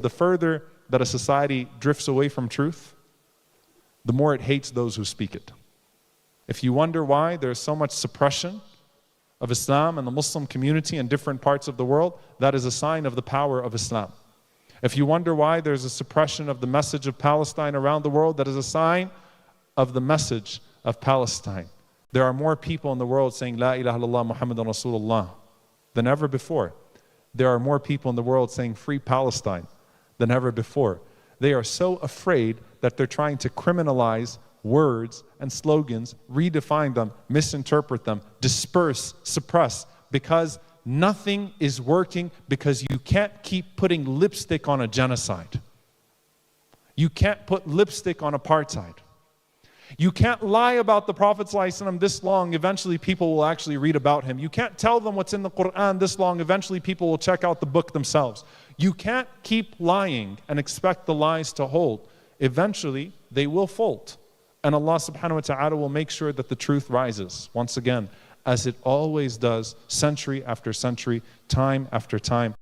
The further that a society drifts away from truth, the more it hates those who speak it. If you wonder why there's so much suppression of Islam and the Muslim community in different parts of the world, that is a sign of the power of Islam. If you wonder why there's a suppression of the message of Palestine around the world, that is a sign of the message of Palestine. There are more people in the world saying La ilaha illallah Muhammadan Rasulullah than ever before. There are more people in the world saying free Palestine than ever before. They are so afraid that they're trying to criminalize words and slogans, redefine them, misinterpret them, disperse, suppress, because nothing is working, because you can't keep putting lipstick on a genocide. You can't put lipstick on apartheid. You can't lie about the Prophet ﷺ this long, eventually people will actually read about him. You can't tell them what's in the Quran this long, eventually people will check out the book themselves. You can't keep lying and expect the lies to hold. Eventually, they will fold. And Allah subhanahu wa ta'ala will make sure that the truth rises, once again, as it always does, century after century, time after time.